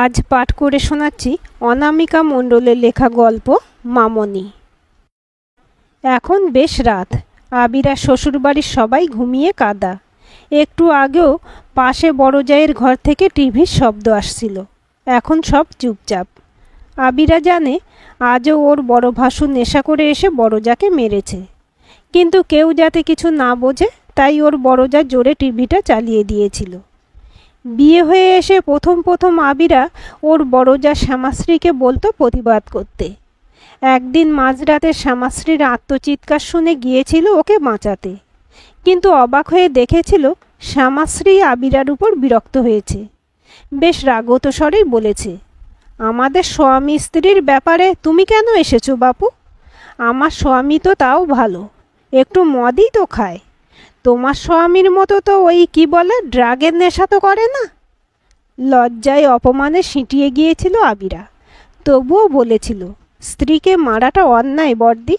আজ পাঠ করে শোনাচ্ছি অনামিকা মণ্ডলের লেখা গল্প মামনি। এখন বেশ রাত। আবিরা শ্বশুরবাড়ির সবাই ঘুমিয়ে কাদা। একটু আগেও পাশে বড় জায়ের ঘর থেকে টিভির শব্দ আসছিল। এখন সব চুপচাপ। আবিরা জানে আজও ওর বড় ভাসু নেশা করে এসে বড়জাকে মেরেছে, কিন্তু কেউ যাতে কিছু না বোঝে তাই ওর বড়জা জোরে টিভিটা চালিয়ে দিয়েছিল। বিয়ে হয়ে এসে প্রথম আবিরা ওর বড়জা শ্যামাশ্রীকে বলতো প্রতিবাদ করতে। একদিন মাঝরাতে শ্যামাশ্রীর আত্মচিৎকার শুনে গিয়েছিল ওকে বাঁচাতে, কিন্তু অবাক হয়ে দেখেছিল শ্যামাশ্রী আবিরার উপর বিরক্ত হয়েছে। বেশ রাগত স্বরেই বলেছে, আমাদের স্বামী স্ত্রীর ব্যাপারে তুমি কেন এসেছো বাপু? আমার স্বামী তো তাও ভালো, একটু মদই তো খায়। তোমার স্বামীর মতো তো ওই কি বলে ড্রাগের নেশা তো করে না। লজ্জায় অপমানে সিঁটিয়ে গিয়েছিল আবিরা, তবুও বলেছিল, স্ত্রীকে মারাটা অন্যায় বর্দি।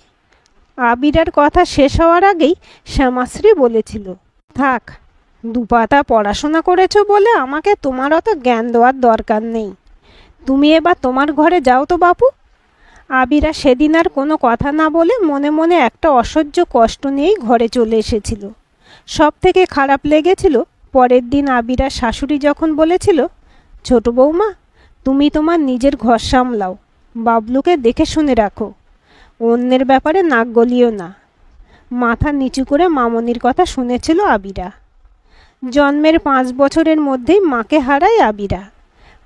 আবিরার কথা শেষ হওয়ার আগেই শ্যামাশ্রী বলেছিল, থাক, দুপাতা পড়াশোনা করেছো বলে আমাকে তোমার অত জ্ঞান দেওয়ার দরকার নেই। তুমি এবার তোমার ঘরে যাও তো বাপু। আবিরা সেদিন আর কোনো কথা না বলে মনে মনে একটা অসহ্য কষ্ট নিয়েই ঘরে চলে এসেছিল। সব থেকে খারাপ লেগেছিল পরের দিন আবিরার শাশুড়ি যখন বলেছিল, ছোট বৌমা, তুমি তোমার নিজের ঘর সামলাও, বাবলুকে দেখে শুনে রাখো, অন্যের ব্যাপারে নাক গলিও না। মাথা নিচু করে মামনির কথা শুনেছিল আবিরা। জন্মের 5 বছরের মধ্যেই মাকে হারায় আবিরা।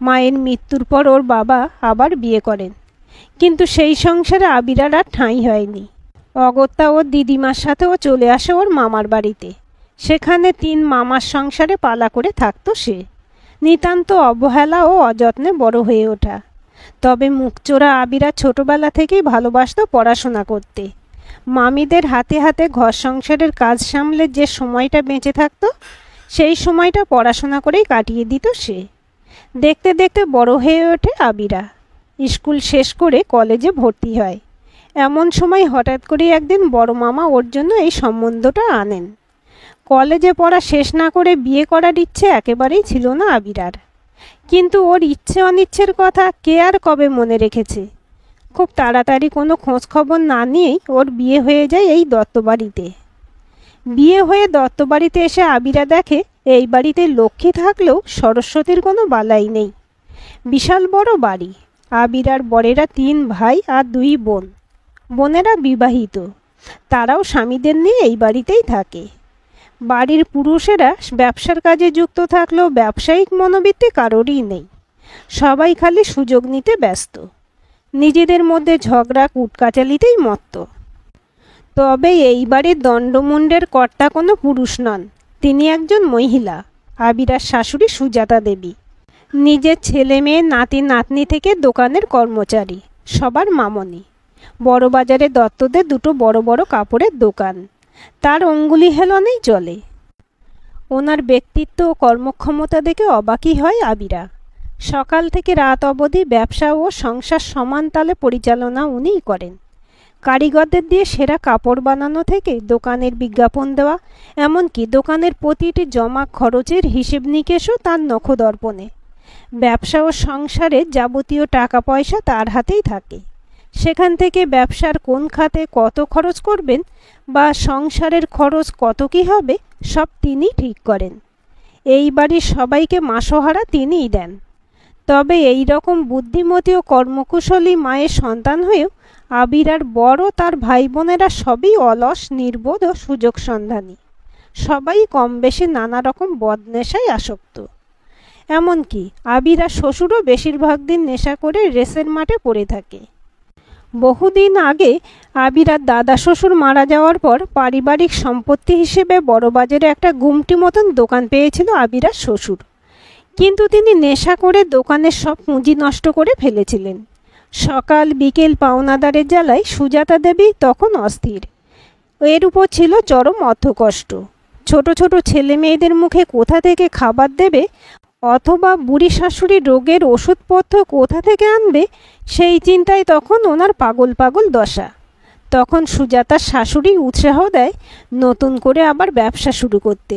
মায়ের মৃত্যুর পর ওর বাবা আবার বিয়ে করেন, কিন্তু সেই সংসারে আবিরার আর ঠাঁই হয়নি। অগত্যা ওর দিদিমার সাথেও চলে আসে ওর মামার বাড়িতে। সেখানে 3 মামার সংসারে পালা করে থাকতো সে। নিতান্ত অবহেলা ও অযত্নে বড় হয়ে ওঠা। তবে মুখচোরা আবিরা ছোটবেলা থেকেই ভালোবাসত পড়াশোনা করতে। মামিদের হাতে হাতে ঘর সংসারের কাজ সামলে যে সময়টা বেঁচে থাকতো, সেই সময়টা পড়াশোনা করেই কাটিয়ে দিত সে। দেখতে দেখতে বড় হয়ে ওঠে আবিরা। স্কুল শেষ করে কলেজে ভর্তি হয়। এমন সময় হঠাৎ করে একদিন বড় মামা ওর জন্য এই সম্বন্ধটা আনেন। কলেজে পড়া শেষ না করে বিয়ে করার ইচ্ছে একেবারেই ছিল না আবিরার, কিন্তু ওর ইচ্ছে অনিচ্ছের কথা কে আর কবে মনে রেখেছে। খুব তাড়াতাড়ি কোনো খোঁজ খবর না নিয়েই ওর বিয়ে হয়ে যায় এই দত্তবাড়িতে। বিয়ে হয়ে দত্তবাড়িতে এসে আবিরা দেখে এই বাড়িতে লক্ষ্মী থাকলেও সরস্বতীর কোনো বালাই নেই। বিশাল বড় বাড়ি। আবিরার বরেরা 3 ভাই আর 2 বোন। বোনেরা বিবাহিত, তারাও স্বামীদের নিয়ে এই বাড়িতেই থাকে। বাড়ির পুরুষেরা ব্যবসার কাজে যুক্ত থাকলেও ব্যবসায়িক মনোবৃত্তি কারোরই নেই। সবাই খালি সুযোগ নিতে ব্যস্ত, নিজেদের মধ্যে ঝগড়া কুটকাচালিতেই মত্ত। তবে এই বাড়ির দণ্ডমুণ্ডের কর্তা কোনো পুরুষ নন, তিনি একজন মহিলা, আবিরার শাশুড়ি সুজাতা দেবী। নিজের ছেলে মেয়ে নাতি নাতনি থেকে দোকানের কর্মচারী, সবার মামনি। বড় বাজারে দত্তদের 2টো বড় বড় কাপড়ের দোকান। তার অঙ্গুলি হেলনেই চলে। ওনার ব্যক্তিত্ব ও কর্মক্ষমতা দেখে অবাকই হয় আবিরা। সকাল থেকে রাত অবধি ব্যবসা ও সংসার সমান তালে পরিচালনা উনিই করেন। কারিগরদের দিয়ে সেরা কাপড় বানানো থেকে দোকানের বিজ্ঞাপন দেওয়া, এমনকি দোকানের প্রতিটি জমা খরচের হিসেব নিকেশও তার নখদর্পণে। ব্যবসা ও সংসারে যাবতীয় টাকা পয়সা তার হাতেই থাকে। সেখান থেকে ব্যবসার কোন খাতে কত খরচ করবেন বা সংসারের খরচ কত কী হবে, সব তিনিই ঠিক করেন। এই বাড়ির সবাইকে মাসোহারা তিনিই দেন। তবে এই রকম বুদ্ধিমতী ও কর্মকুশলী মায়ের সন্তান হয়েও আবিরার বড় তার ভাই বোনেরা সবই অলস, নির্বোধ ও সুযোগ সন্ধানী। সবাই কম বেশি নানা রকম বদনেশায় আসক্ত। এমনকি আবিরার শ্বশুরও বেশিরভাগ দিন নেশা করে রেসের মাঠে পড়ে থাকে। বহুদিন আগে আবিরার দাদা শ্বশুর মারা যাওয়ার পর পারিবারিক সম্পত্তি হিসেবে বড়বাজারে একটা গুমটি মতন দোকান পেয়েছিল আবিরার শ্বশুর, কিন্তু তিনি নেশা করে দোকানের সব পুঁজি নষ্ট করে ফেলেছিলেন। সকাল বিকেল পাওনাদারের জ্বালায় সুজাতা দেবী তখন অস্থির। এর উপর ছিল চরম অর্থকষ্ট। ছোট ছোট ছেলে মেয়েদের মুখে কোথা থেকে খাবার দেবে, অথবা বুড়ি শাশুড়ির রোগের ওষুধপত্র কোথা থেকে আনবে, সেই চিন্তায় তখন ওনার পাগল পাগল দশা। তখন সুজাতার শাশুড়ি উৎসাহ দেয় নতুন করে আবার ব্যবসা শুরু করতে।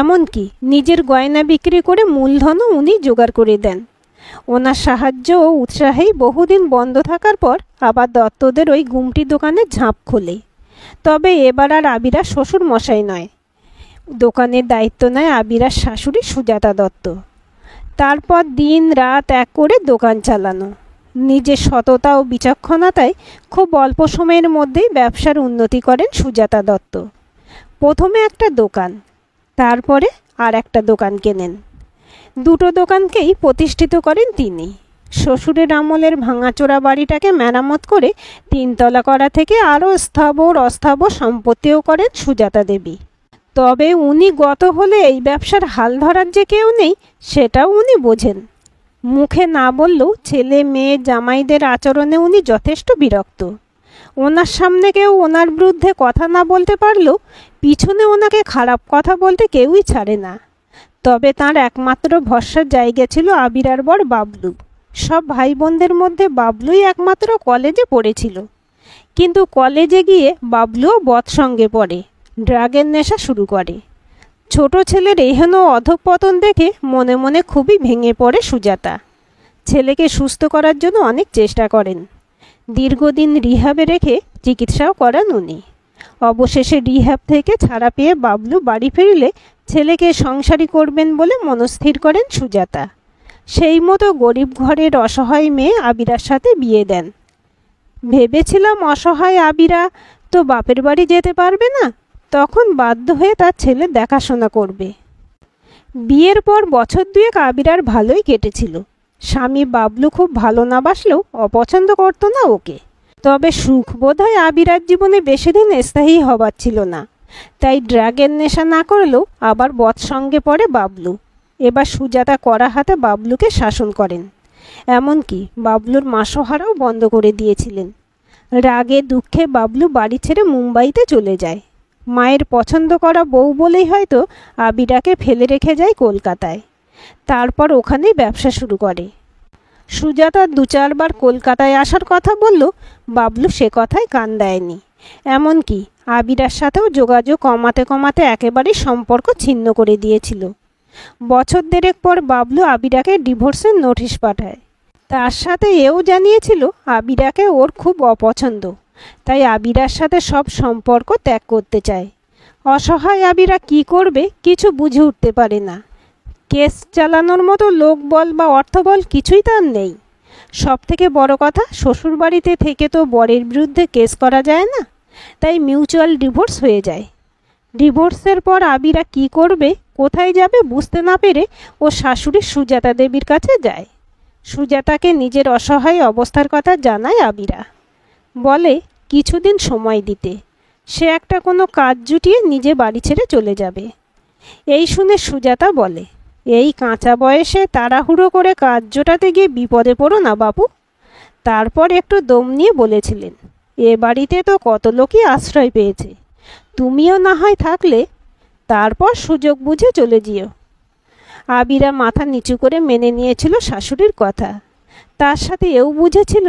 এমনকি নিজের গয়না বিক্রি করে মূলধনও উনি জোগাড় করে দেন। ওনার সাহায্য ও উৎসাহেই বহুদিন বন্ধ থাকার পর আবার দত্তদের ওই গুমটি দোকানে ঝাঁপ খোলে। তবে এবার আর আবিরা শ্বশুর মশাই নয়, দোকানের দায়িত্ব নেয় আবিরার শাশুড়ি সুজাতা দত্ত। তারপর দিন রাত এক করে দোকান চালানো। নিজের সততা ও বিচক্ষণতায় খুব অল্প সময়ের মধ্যেই ব্যবসার উন্নতি করেন সুজাতা দত্ত। প্রথমে একটা দোকান, তারপরে আর একটা দোকান কেনেন। দুটো দোকানকেই প্রতিষ্ঠিত করেন তিনি। শ্বশুরের আমলের ভাঙাচোরা বাড়িটাকে মেরামত করে 3 তলা করা থেকে আরও স্থাবর অস্থাবর সম্পত্তিও করেন সুজাতা দেবী। তবে উনি গত হলে এই ব্যবসার হাল ধরার যে কেউ নেই সেটাও উনি বোঝেন। মুখে না বললেও ছেলে মেয়ে জামাইদের আচরণে উনি যথেষ্ট বিরক্ত। ওনার সামনে কেউ ওনার বিরুদ্ধে কথা না বলতে পারলেও পিছনে ওনাকে খারাপ কথা বলতে কেউই ছাড়ে না। তবে তার একমাত্র ভরসার জায়গা ছিল আবিরার বর বাবলু। সব ভাই বোনদের মধ্যে বাবলুই একমাত্র কলেজে পড়েছিল। কিন্তু কলেজে গিয়ে বাবলুও বদ সঙ্গে পড়ে, ড্রাগের নেশা শুরু করে। ছোট ছেলের এহেন অধঃপতন দেখে মনে মনে খুবই ভেঙে পড়ে সুজাতা। ছেলেকে সুস্থ করার জন্য অনেক চেষ্টা করেন। দীর্ঘদিন রিহ্যাবে রেখে চিকিৎসাও করান উনি। অবশেষে রিহ্যাব থেকে ছাড়া পেয়ে বাবলু বাড়ি ফিরলে ছেলেকে সংসারী করবেন বলে মনস্থির করেন সুজাতা। সেই মতো গরিব ঘরের অসহায় মেয়ে আবিরার সাথে বিয়ে দেন। ভেবেছিলাম অসহায় আবিরা তো বাপের বাড়ি যেতে পারবে না, তখন বাধ্য হয়ে তার ছেলে দেখাশোনা করবে। বিয়ের পর বছর 2 আবিরার ভালোই কেটেছিল। স্বামী বাবলু খুব ভালো না বাসলেও অপছন্দ করতো না ওকে। তবে সুখ বোধহয় আবিরার জীবনে বেশি দিন স্থায়ী হবার ছিল না। তাই ড্রাগের নেশা না করলেও আবার বদ সঙ্গে পড়ে বাবলু। এবার সুজাতা কড়া হাতে বাবলুকে শাসন করেন। এমনকি বাবলুর মাসোহারাও বন্ধ করে দিয়েছিলেন। রাগে দুঃখে বাবলু বাড়ি ছেড়ে মুম্বাইতে চলে যায়। মায়ের পছন্দ করা বউ বলেই হয়তো আবিরাকে ফেলে রেখে যায় কলকাতায়। তারপর ওখানেই ব্যবসা শুরু করে। সুজাতা 2-4 বার কলকাতায় আসার কথা বলল, বাবলু সে কথায় কান দেয়নি। এমনকি আবিরার সাথেও যোগাযোগ কমাতে কমাতে একেবারেই সম্পর্ক ছিন্ন করে দিয়েছিল। বছর 1.5 পর বাবলু আবিরাকে ডিভোর্সের নোটিশ পাঠায়। তার সাথে এও জানিয়েছিল আবিরাকে ওর খুব অপছন্দ, তাই আবিরার সাথে সব সম্পর্ক ত্যাগ করতে চায়। অসহায় আবিরা কি করবে কিছু বুঝে উঠতে পারে না। কেস চালানোর মতো লোকবল বা অর্থবল কিছুই তার নেই। সবথেকে বড় কথা, শ্বশুরবাড়িতে থেকে তো বরের বিরুদ্ধে কেস করা যায় না, তাই মিউচুয়াল ডিভোর্স হয়ে যায়। ডিভোর্সের পর আবিরা কি করবে কোথায় যাবে বুঝতে না পেরে ও শাশুড়ি সুজাতা দেবীর কাছে যায়। সুজাতাকে নিজের অসহায় অবস্থার কথা জানায় আবিরা। বলে কিছুদিন সময় দিতে, সে একটা কোনো কাজ জুটিয়ে নিজে বাড়ি ছেড়ে চলে যাবে। এই শুনে সুজাতা বলে, এই কাঁচা বয়সে তাড়াহুড়ো করে কাজ জোটাতে গিয়ে বিপদে পড়ো না বাপু। তারপর একটু দম নিয়ে বলেছিলেন, এ বাড়িতে তো কত লোকই আশ্রয় পেয়েছে, তুমিও না হয় থাকলে, তারপর সুযোগ বুঝে চলে যেও। আবিরা মাথা নিচু করে মেনে নিয়েছিল শাশুড়ির কথা। তার সাথে এও বুঝেছিল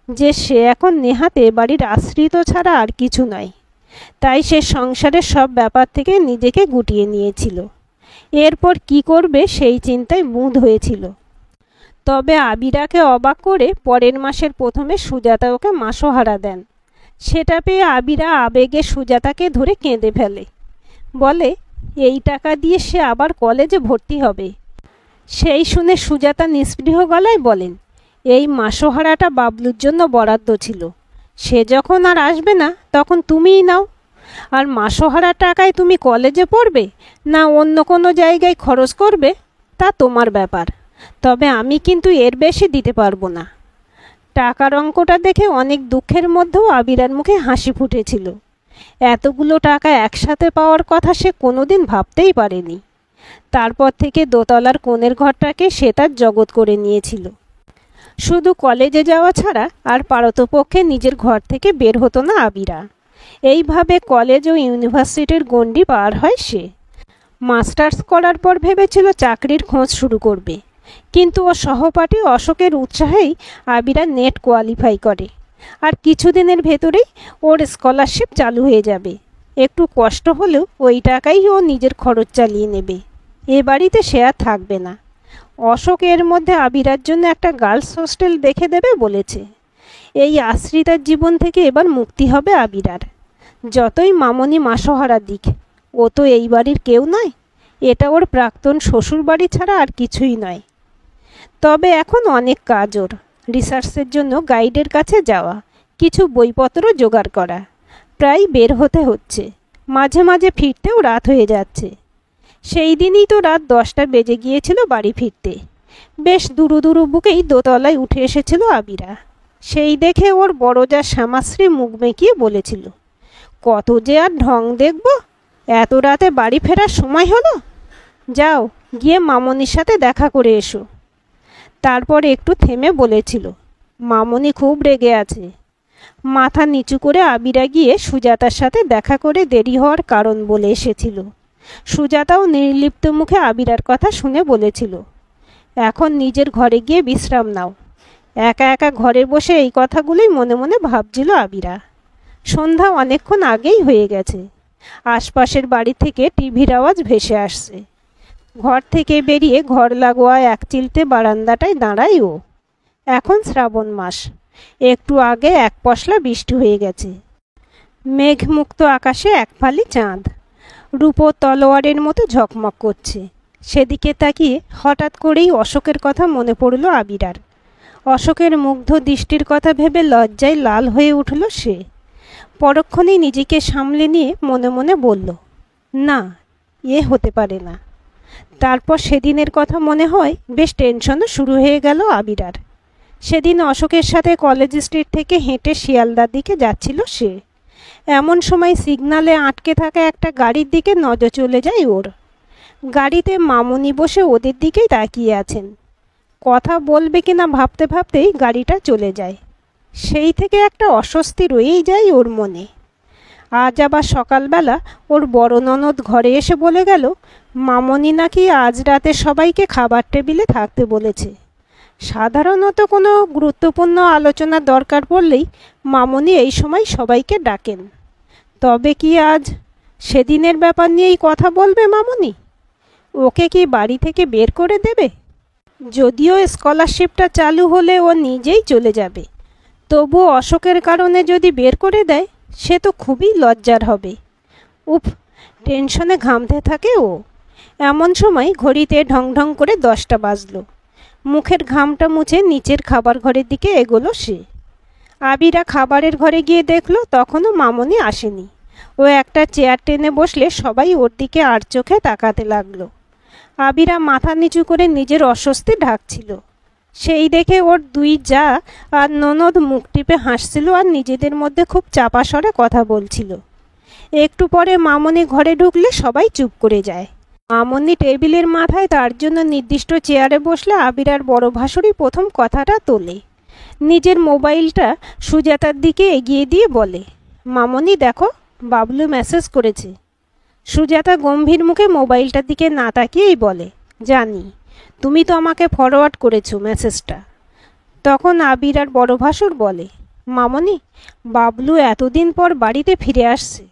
যে সে এখন নেহাতে বাড়ির আশ্রিত ছাড়া আর কিছু নয়। তাই সে সংসারের সব ব্যাপার থেকে নিজেকে গুটিয়ে নিয়েছিল। এরপর কি করবে সেই চিন্তায় মুঁদ হয়েছিল। তবে আবিরাকে অবাক করে পরের মাসের প্রথমে সুজাতা ওকে মাসোহারা দেন। সেটা পেয়ে আবিরা আবেগে সুজাতাকে ধরে কেঁদে ফেলে। বলে এই টাকা দিয়ে সে আবার কলেজে ভর্তি হবে। সেই শুনে সুজাতা নিস্পৃহ গলায় বলেন, এই মাসোহারাটা বাবলুর জন্য বরাদ্দ ছিল, সে যখন আর আসবে না তখন তুমিই নাও। আর মাসোহারা টাকায় তুমি কলেজে পড়বে না অন্য কোনো জায়গায় খরচ করবে তা তোমার ব্যাপার, তবে আমি কিন্তু এর বেশি দিতে পারবো না। টাকার অঙ্কটা দেখে অনেক দুঃখের মধ্যেও আবিরার মুখে হাসি ফুটেছিল। এতগুলো টাকা একসাথে পাওয়ার কথা সে কোনোদিন ভাবতেই পারেনি। তারপর থেকে দোতলার কোণের ঘরটাকে সে তার জগৎ করে নিয়েছিল। শুধু কলেজে যাওয়া ছাড়া আর পারতপক্ষে নিজের ঘর থেকে বের হতো না আবিরা। এইভাবে কলেজ ও ইউনিভার্সিটির গণ্ডি পার হয় সে। মাস্টার্স করার পর ভেবেছিল চাকরির খোঁজ শুরু করবে, কিন্তু ও সহপাঠী অশোকের উৎসাহেই আবিরা নেট কোয়ালিফাই করে। আর কিছুদিনের ভেতরেই ওর স্কলারশিপ চালু হয়ে যাবে। একটু কষ্ট হলেও ওই টাকাই ও নিজের খরচ চালিয়ে নেবে। এ বাড়িতে সে আর থাকবে না। অশোক এর মধ্যে আবিরার জন্য একটা গার্লস হোস্টেল দেখে দেবে বলেছে। এই আশ্রিতার জীবন থেকে এবার মুক্তি হবে আবিরার। যতই মামনি মাসোহারা দিক, ও তো এই বাড়ির কেউ নয়। এটা ওর প্রাক্তন শ্বশুর বাড়ি ছাড়া আর কিছুই নয়। তবে এখন অনেক কাজ ওর। রিসার্চের জন্য গাইডের কাছে যাওয়া, কিছু বইপত্র জোগাড় করা, প্রায় বের হতে হচ্ছে। মাঝে মাঝে ফিরতেও রাত হয়ে যাচ্ছে। সেই দিনই তো রাত 10টা বেজে গিয়েছিল বাড়ি ফিরতে। বেশ দুরু দুরু বুকেই দোতলায় উঠে এসেছিল আবিরা। সেই দেখে ওর বড় যা শ্যামাশ্রী মুখ বেঁকিয়ে বলেছিল, কত যে আর ঢং দেখব, এত রাতে বাড়ি ফেরার সময় হলো। যাও গিয়ে মামনির সাথে দেখা করে এসো। তারপর একটু থেমে বলেছিল, মামনি খুব রেগে আছে। মাথা নিচু করে আবিরা গিয়ে সুজাতার সাথে দেখা করে দেরি হওয়ার কারণ বলে এসেছিল। সুজাতাও নির্লিপ্ত মুখে আবিরার কথা শুনে বলেছিল, এখন নিজের ঘরে গিয়ে বিশ্রাম নাও। একা একা ঘরে বসে এই কথাগুলোই মনে মনে ভাবছিল আবিরা। সন্ধ্যা অনেকক্ষণ আগেই হয়ে গেছে। আশপাশের বাড়ি থেকে টিভির আওয়াজ ভেসে আসছে। ঘর থেকে বেরিয়ে ঘর লাগোয়া এক চিলতে বারান্দাটায় দাঁড়ায় ও। এখন শ্রাবণ মাস। একটু আগে এক পশলা বৃষ্টি হয়ে গেছে। মেঘমুক্ত আকাশে এক ফালি চাঁদ রূপো তলোয়ারের মতো ঝকমক করছে। সেদিকে তাকিয়ে হঠাৎ করেই অশোকের কথা মনে পড়ল আবিরার। অশোকের মুগ্ধ দৃষ্টির কথা ভেবে লজ্জায় লাল হয়ে উঠল সে। পরক্ষণেই নিজেকে সামলে নিয়ে মনে মনে বলল, না, এ হতে পারে না। তারপর সেদিনের কথা মনে হয় বেশ টেনশনও শুরু হয়ে গেল আবিরার। সেদিন অশোকের সাথে কলেজ স্ট্রিট থেকে হেঁটে শিয়ালদার দিকে যাচ্ছিল সে। এমন সময় সিগনালে আটকে থাকা একটা গাড়ির দিকে নজর চলে যায় ওর। গাড়িতে মামনি বসে ওদের দিকেই তাকিয়ে আছেন। কথা বলবে কিনা ভাবতে ভাবতেই গাড়িটা চলে যায়। সেই থেকে একটা অস্বস্তি রয়েই যায় ওর মনে। আজ আবার সকালবেলা ওর বড় ননদ ঘরে এসে বলে গেল, মামনি নাকি আজ রাতে সবাইকে খাবার টেবিলে থাকতে বলেছে। সাধারণত কোনো গুরুত্বপূর্ণ আলোচনার দরকার পড়লেই মামনি এই সময় সবাইকে ডাকেন। তবে কি আজ সেদিনের ব্যাপার নিয়েই কথা বলবে মামনি? ওকে কি বাড়ি থেকে বের করে দেবে? যদিও স্কলারশিপটা চালু হলে ও নিজেই চলে যাবে, তবু অশোকের কারণে যদি বের করে দেয় সে তো খুবই লজ্জার হবে। উফ, টেনশনে ঘামতে থাকে ও। এমন সময় ঘড়িতে ঢং ঢং করে 10টা বাজলো। মুখের ঘামটা মুছে নিচের খাবার ঘরের দিকে এগোলো সে। আবিরা খাবারের ঘরে গিয়ে দেখলো তখনও মামনি আসেনি। ও একটা চেয়ার টেনে বসলে সবাই ওর দিকে আর চোখে তাকাতে লাগলো। আবিরা মাথা নিচু করে নিজের অস্বস্তি ঢাকছিল। সেই দেখে ওর দুই জা আর ননদ মুখ টিপে হাসছিল আর নিজেদের মধ্যে খুব চাপা স্বরে কথা বলছিল। একটু পরে মামনি ঘরে ঢুকলে সবাই চুপ করে যায়। মামনি টেবিলের মাথায় তার জন্য নির্দিষ্ট চেয়ারে বসলে আবিরার বড় ভাসুরি প্রথম কথাটা তোলে। নিজের মোবাইলটা সুজাতার দিকে এগিয়ে দিয়ে বলে, মামনি দেখো, বাবলু মেসেজ করেছে। সুজাতা গম্ভীর মুখে মোবাইলটার দিকে না তাকিয়েই বলে, জানি, তুমি তো আমাকে ফরওয়ার্ড করেছো মেসেজটা। তখন আবিরার বড় ভাসুর বলে, মামনি, বাবলু এতদিন পর বাড়িতে ফিরে আসছে।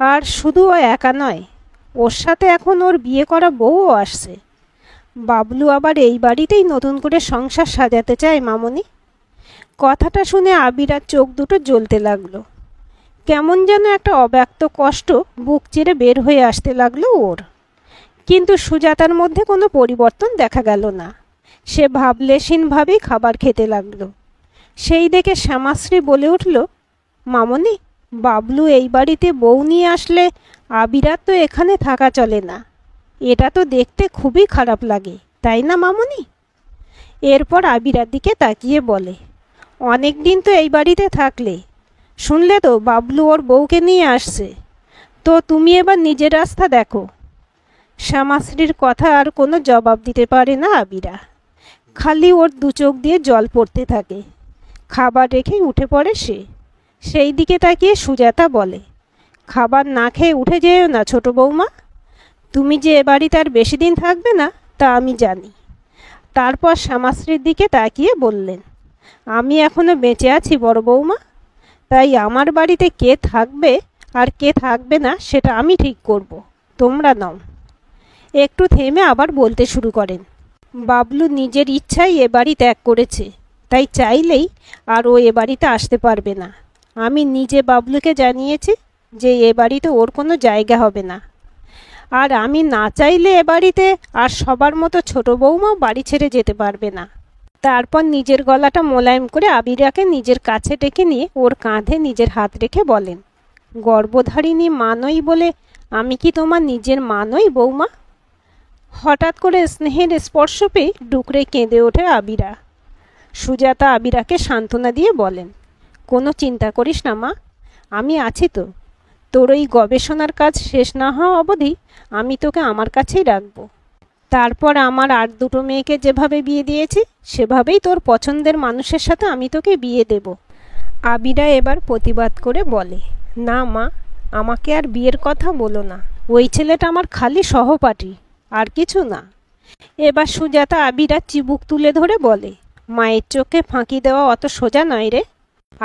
আর শুধু ও একা নয়, ওর সাথে এখন ওর বিয়ে করা বউও আসছে। বাবলু আবার এই বাড়িতেই নতুন করে সংসার সাজাতে চায় মামনি। কথাটা শুনে আবিরার চোখ দুটো জ্বলতে লাগলো। কেমন যেন একটা অব্যক্ত কষ্ট বুক চিরে বের হয়ে আসতে লাগলো ওর। কিন্তু সুজাতার মধ্যে কোনো পরিবর্তন দেখা গেল না। সে ভাবলেশীনভাবেই খাবার খেতে লাগলো। সেই দেখে শ্যামাশ্রী বলে উঠল, মামনি, বাবলু এই বাড়িতে বউ নিয়ে আসলে আবিরার তো এখানে থাকা চলে না। এটা তো দেখতে খুবই খারাপ লাগে, তাই না মামনি? এরপর আবিরার দিকে তাকিয়ে বলে, অনেক দিন তো এই বাড়িতে থাকলে, শুনলে তো বাবলু ওর বউকে নিয়ে আসছে। তো তুমি এবার নিজের রাস্তা দেখো। শ্যামাশ্রীর কথা আর কোনো জবাব দিতে পারে না আবিরা। খালি ওর দু চোখ দিয়ে জল পড়তে থাকে। খাবার রেখেই উঠে পড়ে সে। সেই দিকে তাকিয়ে সুজাতা বলে, খাবার না খেয়ে উঠে যেও না ছোট বৌমা। তুমি যে এ বাড়িতে আর বেশি দিন থাকবে না তা আমি জানি। তারপর শ্যামাশ্রীর দিকে তাকিয়ে বললেন, আমি এখনো বেঁচে আছি বড় বৌমা, তাই আমার বাড়িতে কে থাকবে আর কে থাকবে না সেটা আমি ঠিক করব, তোমরা নও। একটু থেমে আবার বলতে শুরু করেন, বাবলু নিজের ইচ্ছাই এ বাড়ি ত্যাগ করেছে, তাই চাইলেই আর ও এ বাড়িতে আসতে পারবে না। আমি নিজে বাবলুকে জানিয়েছি যে এ বাড়িতে ওর কোনো জায়গা হবে না। আর আমি না চাইলে এ বাড়িতে আর সবার মতো ছোট বৌমাও বাড়ি ছেড়ে যেতে পারবে না। তারপর নিজের গলাটা মোলায়েম করে আবিরাকে নিজের কাছে ডেকে নিয়ে ওর কাঁধে নিজের হাত রেখে বলেন, গর্ভধারিণী মা নই বলে আমি কি তোমার নিজের মা নই বৌমা? হঠাৎ করে স্নেহের স্পর্শ পেয়ে ডুকরে কেঁদে ওঠে আবিরা। সুজাতা আবিরাকে সান্ত্বনা দিয়ে বলেন, কোনো চিন্তা করিস না মা, আমি আছি তো। তোর ওই গবেষণার কাজ শেষ না হওয়া অবধি আমি তোকে আমার কাছেই রাখবো। তারপর আমার আর দুটো মেয়েকে যেভাবে বিয়ে দিয়েছি সেভাবেই তোর পছন্দের মানুষের সাথে আমি তোকে বিয়ে দেব। আবিরা এবার প্রতিবাদ করে বলে, না মা, আমাকে আর বিয়ের কথা বলো না। ওই ছেলেটা আমার খালি সহপাঠী, আর কিছু না। এবার সুজাতা আবিরা চিবুক তুলে ধরে বলে, মায়ের চোখে ফাঁকি দেওয়া অত সোজা নয় রে।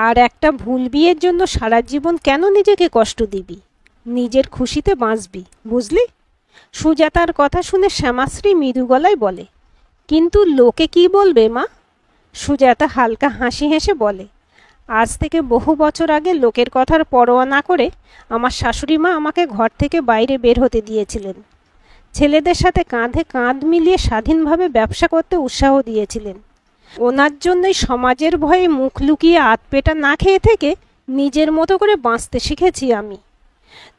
আর একটা ভুল বিয়ের জন্য সারা জীবন কেন নিজেকে কষ্ট দিবি? নিজের খুশিতে বাঁচবি, বুঝলি? সুজাতার কথা শুনে শ্যামাশ্রী মৃদু গলায় বলে, কিন্তু লোকে কি বলবে মা? সুজাতা হালকা হাসি হেসে বলে, আজ থেকে বহু বছর আগে লোকের কথার পরোয়া না করে আমার শাশুড়ি মা আমাকে ঘর থেকে বাইরে বের হতে দিয়েছিলেন। ছেলেদের সাথে কাঁধে কাঁধ মিলিয়ে স্বাধীনভাবে ব্যবসা করতে উৎসাহ দিয়েছিলেন। ওনার জন্যই সমাজের ভয়ে মুখ লুকিয়ে আধপেটা না খেয়ে থেকে নিজের মতো করে বাঁচতে শিখেছি আমি।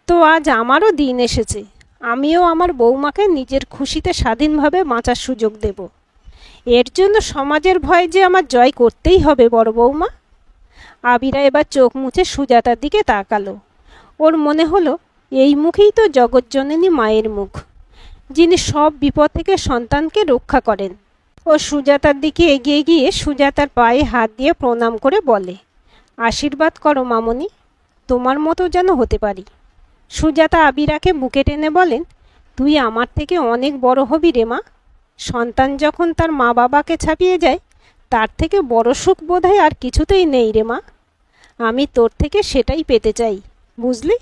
তো আজ আমারও দিন এসেছে, আমিও আমার বৌমাকে নিজের খুশিতে স্বাধীনভাবে বাঁচার সুযোগ দেব। এর জন্য সমাজের ভয় যে আমার জয় করতেই হবে বড় বৌমা। আবিরা এবার চোখ মুছে সুজাতার দিকে তাকালো। ওর মনে হলো এই মুখেই তো জগজ্জননী মায়ের মুখ, যিনি সব বিপদ থেকে সন্তানকে রক্ষা করেন। ও সুজাতার দিকে এগিয়ে গিয়ে সুজাতার পায়ে হাত দিয়ে প্রণাম করে বলে, আশীর্বাদ করো মামনি, তোমার মতো যেন হতে পারি। সুজাতা আবিরাকে বুকে টেনে বলেন, তুই আমার থেকে অনেক বড় হবি রে মা। সন্তান যখন তার মা বাবাকে ছাপিয়ে যায়, তার থেকে বড় সুখ বোধহয় আর কিছুতেই নেই রে মা। আমি তোর থেকে সেটাই পেতে চাই, বুঝলি?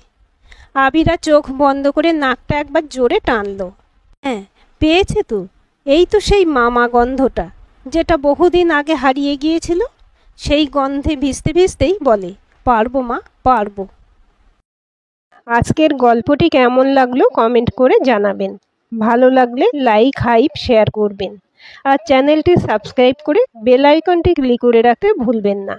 আবিরা চোখ বন্ধ করে নাকটা একবার জোরে টানলো। হ্যাঁ, পেয়েছে তো। এই তো সেই মামা গন্ধটা, যেটা বহুদিন আগে হারিয়ে গিয়েছিল। সেই গন্ধে ভিজতে ভিজতেই বলে, পারবো মা, পারবো। আজকের গল্পটি কেমন লাগলো কমেন্ট করে জানাবেন। ভালো লাগলে লাইক, হাইপ, শেয়ার করবেন। আর চ্যানেলটি সাবস্ক্রাইব করে বেল আইকনটি ক্লিক করে রাখতে ভুলবেন না।